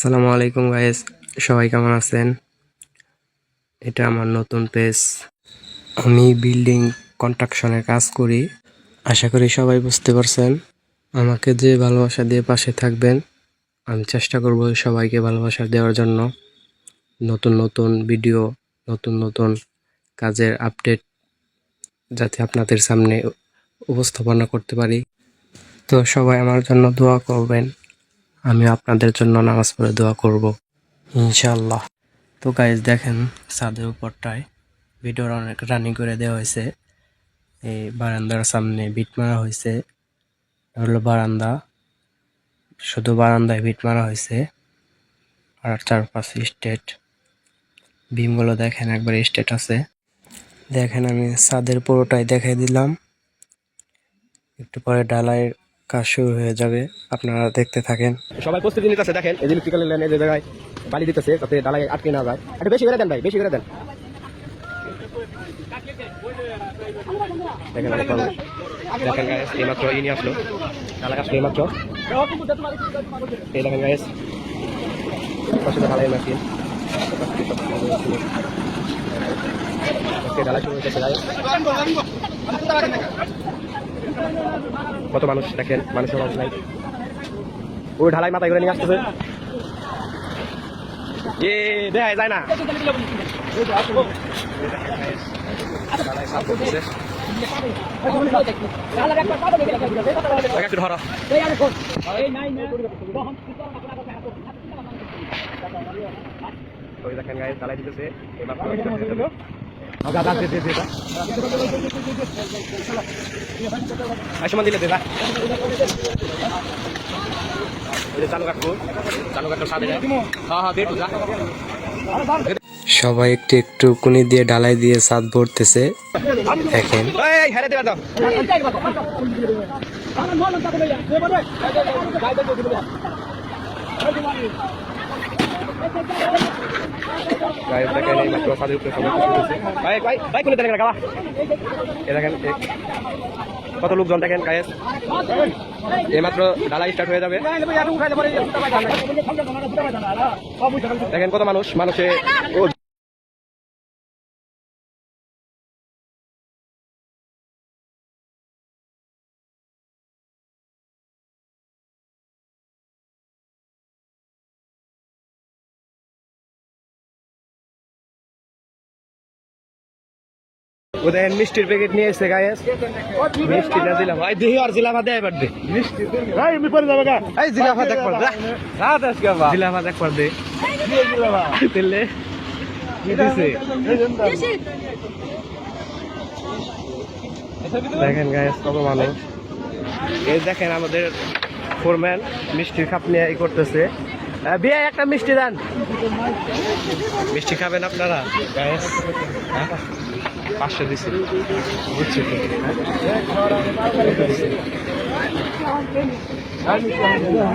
আসসালামু আলাইকুম গাইস, সবাই কেমন আছেন? এটা আমার নতুন পেজ। আমি বিল্ডিং কনস্ট্রাকশনের কাজ করি। আশা করি সবাই বুঝতে পারছেন। আমাকে যে ভালোবাসা দিয়ে পাশে থাকবেন, আমি চেষ্টা করব সবাইকে ভালোবাসা দেওয়ার জন্য। নতুন নতুন ভিডিও, নতুন নতুন কাজের আপডেট যাতে আপনাদের সামনে উপস্থাপনা করতে পারি। তো সবাই আমার জন্য দোয়া করবেন। আমি আপনাদের জন্য নামাজ পড়ে দোয়া করব ইনশাআল্লাহ। তো গাইজ দেখেন, ছাদের উপরটায় ভিডিও অনেক রানিং করে দেওয়া হয়েছে। এই বারান্দার সামনে বিট মারা হয়েছে, হলো বারান্দা। শুধু বারান্দায় বিট মারা হয়েছে, আর চারপাশে স্টেট বিমগুলো দেখেন একবার স্টেট আছে। দেখেন আমি ছাদের পুরোটাই দেখাই দিলাম। একটু পরে ঢালাইয়ের কাজ শুরু হয়ে যাবে, আপনারা দেখতে থাকেন। সবাই প্রস্তুতি নিতেছে। দেখেন এই যে ইলেকট্রিক্যাল লাইনে যে জায়গায় বালি দিতেছে যাতে ঢালাই আটকে না যায়। একটু বেশি করে দেন ভাই, বেশি করে দেন। দেখেন দেখেন গাইস, এইমাত্র ইনি আসলো, ঢালাই আসলো এইমাত্র। এই দেখেন গাইস, পাশে ঢালাই মেশিন ঢালাই শুরু হয়েছে। কত মানুষ দেখেন, মানুষের মানুষ নাই। ওই ঢালাই মাথায় করে নিয়ে আসতেছে। দেখায় যায় না। একটু ধরো। ওই দেখেন গায়ে ঢালাই দিতেছে। সমান দিলে দেবা চালু কাটবো, চালু কাটবো সাথে যায়। হ্যাঁ হ্যাঁ দেড় যা। সবাই একটু একটু কুনি দিয়ে ঢালাই দিয়ে ছাদ ভরতেছে। দেখেন কত লোকজন দেখেন গায়েস, এইমাত্র ঢালাই স্টার্ট হয়ে যাবে। দেখেন কত মানুষ, মানুষে ওদের মিষ্টির প্যাকেট নিয়ে এসে গায়েস। মিষ্টি না দিলাম ভাই, দেখি আর জিলাফা দেয় এবার দে। ভাই আমি পরে যাবে গা। এই জিলাফা দেখ পড় দে। রাত আজকে বাবা জিলাফা দেখ পড় দে। জিলাফা তেলে কি দিছে? দেখেন গায়েস কত মানুষ। এই দেখেন আমাদের ফোরম্যান মিষ্টির কাপ নিয়ে ই করতেছে। বিয়ে একটা মিষ্টি দেন। মিষ্টি খাবেন আপনারা গায়েস? 500 দিছি, বুঝছি তো।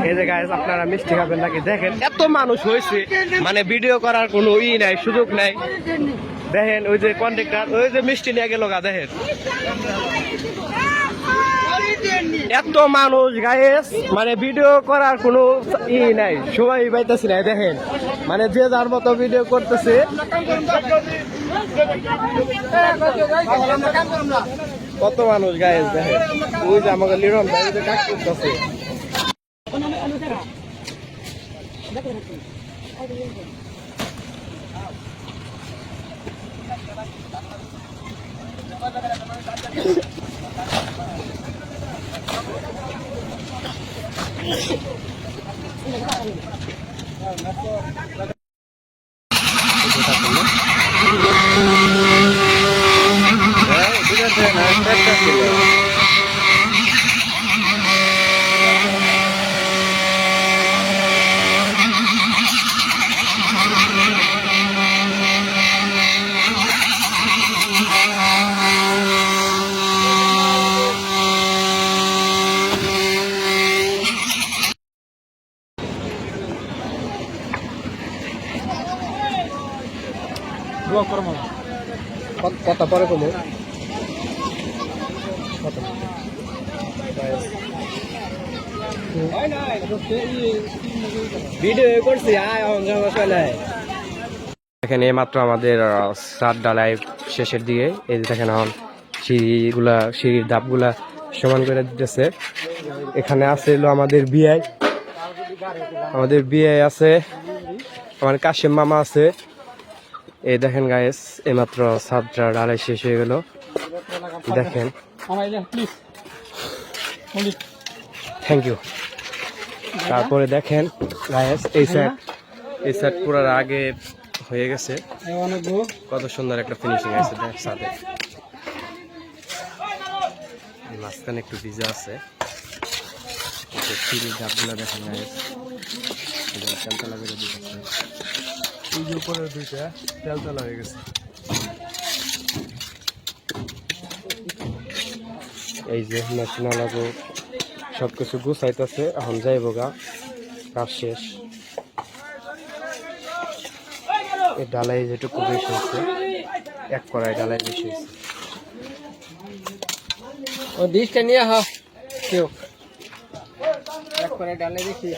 এই যে গাইস আপনারা মিষ্টি খাবেন নাকি? দেখেন এত মানুষ হয়েছে, মানে ভিডিও করার কোনো নাই, সুযোগ নাই। দেখেন ওই যে কন্ট্রাক্টর ওই যে মিষ্টি নিয়ে গেল গা। দেখেন এত মানুষ গাইস, মানে ভিডিও করার কোনো নাই, সময় পাইতেছি না। দেখেন মানে যে যার মতো ভিডিও করতেছে। কত মানুষ গাইস দেখেন। ওই যে আমাকে লিরন ভাই যে কাজ করতেছে। কথা পরে কমো। ভিডিও করছি এখানে মাত্র আমাদের ছাদ ঢালাই শেষের দিকে এই যে দেখেন এখন সিঁড়ির ধাপগুলা সমান করে দিতেছে। এখানে আছে হলো আমাদের বিআই আছে, আমার কাশিম মামা আছে। এই দেখেন গাইস এইমাত্র ছাদটা ঢালাই শেষ হয়ে গেল, দেখেন। Thank you. তারপরে দেখেন গাইস এই সাইড পুরো আগে হয়ে গেছে, কত সুন্দর একটা ফিনিশিং আছে ছাদে। মাঝখানে একটু ভিজা আছে, সিঁড়ির ধাপগুলো দেখেন গাইস, তেলতলা করে দিতেছে। এই যে উপরের দুইটা তেলতলা হয়ে গেছে। এই যে মেশিনা লাগো সবকিছু গুছাইতেছে, এখন যাইবো গা, কাজ শেষ। এই ডালাই যেটুকু বেশি হচ্ছে, এক কড়াই ডালাই বেশি হচ্ছে। ও ডিশটা নিয়ে হা কেউ এক করে ডালে বেশি